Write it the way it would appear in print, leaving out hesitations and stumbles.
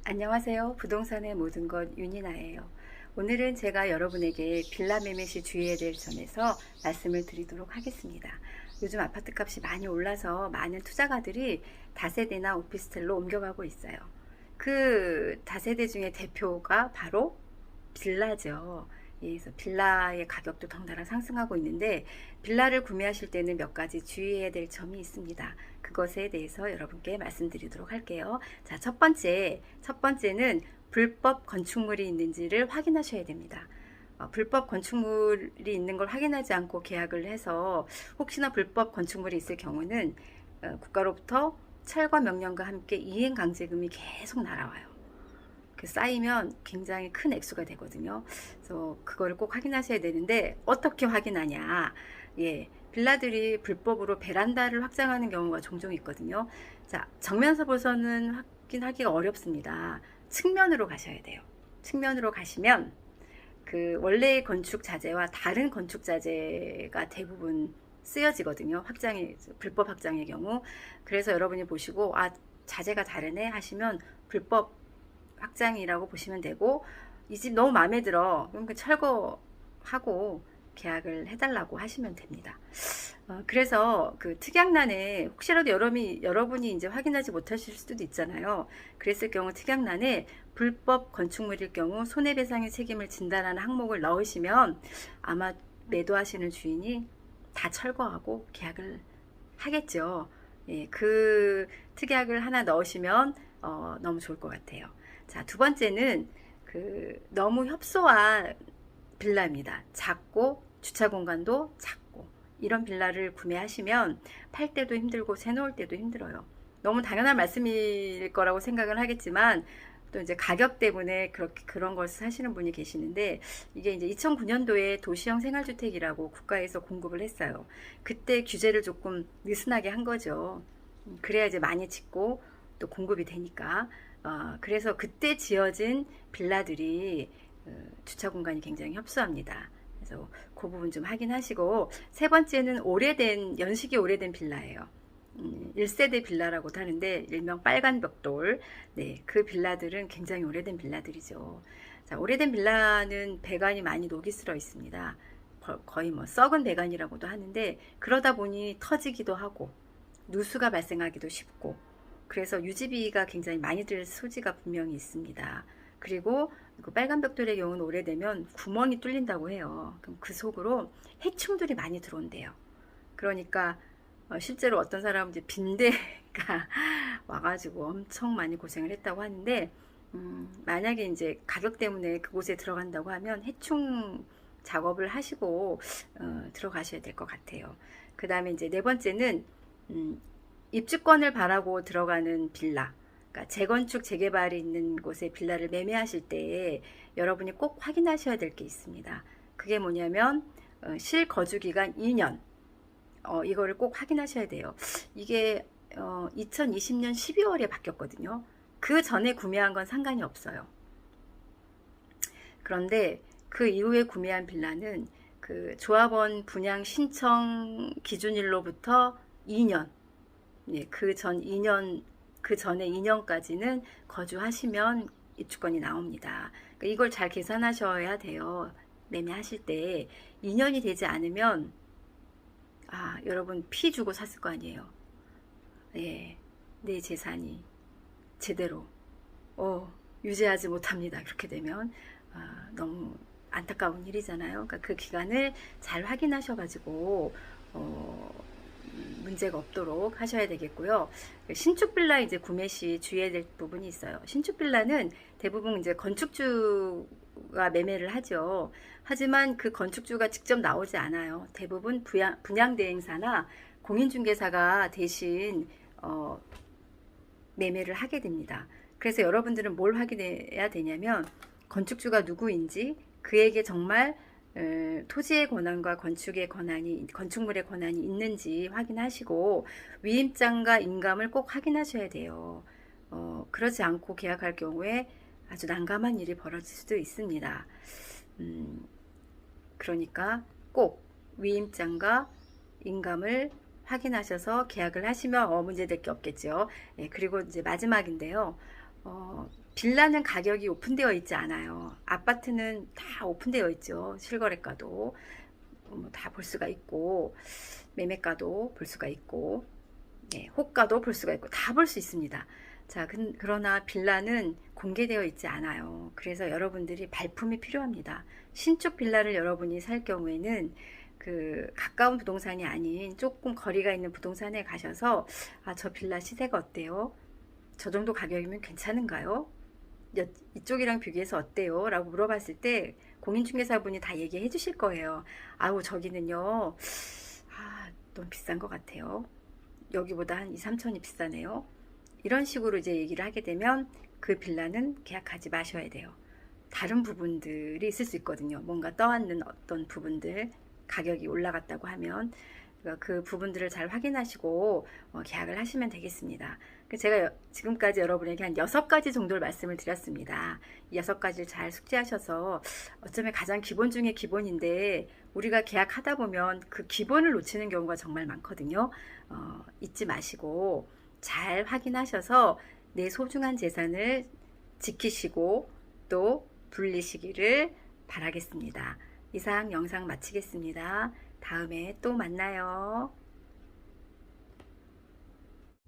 안녕하세요. 부동산의 모든 것 윤이나예요. 오늘은 제가 여러분에게 빌라 매매 시 주의해야 될 점에서 말씀을 드리도록 하겠습니다. 요즘 아파트 값이 많이 올라서 많은 투자가들이 다세대나 오피스텔로 옮겨가고 있어요. 그 다세대 중에 대표가 바로 빌라죠. 그래서 빌라의 가격도 덩달아 상승하고 있는데 빌라를 구매하실 때는 몇 가지 주의해야 될 점이 있습니다. 그것에 대해서 여러분께 말씀드리도록 할게요. 자, 첫 번째는 불법 건축물이 있는지를 확인하셔야 됩니다. 불법 건축물이 있는 걸 확인하지 않고 계약을 해서 혹시나 불법 건축물이 있을 경우는 국가로부터 철거 명령과 함께 이행 강제금이 계속 날아와요. 쌓이면 굉장히 큰 액수가 되거든요. 그래서 그거를 꼭 확인하셔야 되는데 어떻게 확인하냐? 빌라들이 불법으로 베란다를 확장하는 경우가 종종 있거든요. 자, 정면서 봐서는 확인하기가 어렵습니다. 측면으로 가셔야 돼요. 측면으로 가시면 그 원래의 건축 자재와 다른 건축 자재가 대부분 쓰여지거든요. 불법 확장의 경우. 그래서 여러분이 보시고 자재가 다르네 하시면 불법 확장이라고 보시면 되고, 이 집 너무 마음에 들어 그럼 철거하고 계약을 해달라고 하시면 됩니다. 그래서 그 특약란에 혹시라도 여러분이 이제 확인하지 못하실 수도 있잖아요. 그랬을 경우 특약란에 불법 건축물일 경우 손해배상의 책임을 진단하는 항목을 넣으시면 아마 매도하시는 주인이 다 철거하고 계약을 하겠죠. 그 특약을 하나 넣으시면 너무 좋을 것 같아요. 자, 두 번째는 너무 협소한 빌라입니다. 작고 주차 공간도 작고 이런 빌라를 구매하시면 팔 때도 힘들고 새놓을 때도 힘들어요. 너무 당연한 말씀일 거라고 생각을 하겠지만 또 이제 가격 때문에 그런 걸 사시는 분이 계시는데, 이게 이제 2009년도에 도시형 생활주택이라고 국가에서 공급을 했어요. 그때 규제를 조금 느슨하게 한 거죠. 그래야 이제 많이 짓고 또 공급이 되니까. 그래서 그때 지어진 빌라들이 주차 공간이 굉장히 협소합니다. 그래서 그 부분 좀 확인하시고, 세 번째는 연식이 오래된 빌라예요. 1세대 빌라라고도 하는데 일명 빨간 벽돌. 그 빌라들은 굉장히 오래된 빌라들이죠. 자, 오래된 빌라는 배관이 많이 녹이 슬어 있습니다. 거의 뭐 썩은 배관이라고도 하는데, 그러다 보니 터지기도 하고 누수가 발생하기도 쉽고, 그래서 유지비가 굉장히 많이 들 소지가 분명히 있습니다. 그리고 그 빨간 벽돌의 경우는 오래되면 구멍이 뚫린다고 해요. 그럼 그 속으로 해충들이 많이 들어온대요. 그러니까 실제로 어떤 사람은 이제 빈대가 와가지고 엄청 많이 고생을 했다고 하는데, 만약에 이제 가격 때문에 그곳에 들어간다고 하면 해충 작업을 하시고 들어가셔야 될 것 같아요. 그 다음에 이제 네 번째는 입주권을 바라고 들어가는 빌라, 그러니까 재건축 재개발이 있는 곳에 빌라를 매매하실 때 여러분이 꼭 확인하셔야 될 게 있습니다. 그게 뭐냐면 실거주기간 2년, 이거를 꼭 확인하셔야 돼요. 이게 2020년 12월에 바뀌었거든요. 그 전에 구매한 건 상관이 없어요. 그런데 그 이후에 구매한 빌라는 그 조합원 분양 신청 기준일로부터 2년, 그 전에 2년까지는 거주하시면 입주권이 나옵니다. 그러니까 이걸 잘 계산하셔야 돼요. 매매하실 때 2년이 되지 않으면 여러분 피 주고 샀을 거 아니에요. 내 재산이 제대로 유지하지 못합니다. 그렇게 되면 너무 안타까운 일이잖아요. 그러니까 그 기간을 잘 확인하셔가지고 문제가 없도록 하셔야 되겠고요. 신축 빌라 이제 구매 시 주의해야 될 부분이 있어요. 신축 빌라는 대부분 이제 건축주가 매매를 하죠. 하지만 그 건축주가 직접 나오지 않아요. 대부분 분양대행사나 공인중개사가 대신 매매를 하게 됩니다. 그래서 여러분들은 뭘 확인해야 되냐면 건축주가 누구인지, 그에게 정말 토지의 권한과 건축물의 권한이 있는지 확인하시고 위임장과 인감을 꼭 확인하셔야 돼요. 그렇지 않고 계약할 경우에 아주 난감한 일이 벌어질 수도 있습니다. 그러니까 꼭 위임장과 인감을 확인하셔서 계약을 하시면 문제될 게 없겠죠. 그리고 이제 마지막인데요. 빌라는 가격이 오픈되어 있지 않아요. 아파트는 다 오픈되어 있죠. 실거래가도 다 볼 수가 있고, 매매가도 볼 수가 있고, 네, 호가도 볼 수가 있고, 다 볼 수 있습니다. 자, 그러나 빌라는 공개되어 있지 않아요. 그래서 여러분들이 발품이 필요합니다. 신축 빌라를 여러분이 살 경우에는 그 가까운 부동산이 아닌 조금 거리가 있는 부동산에 가셔서 아, 저 빌라 시세가 어때요? 저 정도 가격이면 괜찮은가요? 이쪽이랑 비교해서 어때요? 라고 물어봤을 때 공인중개사분이 다 얘기해 주실 거예요. 아우, 저기는요, 아, 너무 비싼 것 같아요. 여기보다 한 2, 3천이 비싸네요. 이런 식으로 이제 얘기를 하게 되면 그 빌라는 계약하지 마셔야 돼요. 다른 부분들이 있을 수 있거든요. 뭔가 떠안는 어떤 부분들, 가격이 올라갔다고 하면 그 부분들을 잘 확인하시고 계약을 하시면 되겠습니다. 제가 지금까지 여러분에게 한 6가지 정도를 말씀을 드렸습니다. 이 6가지를 잘 숙지하셔서 어쩌면 가장 기본 중에 기본인데 우리가 계약하다 보면 그 기본을 놓치는 경우가 정말 많거든요. 잊지 마시고 잘 확인하셔서 내 소중한 재산을 지키시고 또 불리시기를 바라겠습니다. 이상 영상 마치겠습니다. 다음에 또 만나요.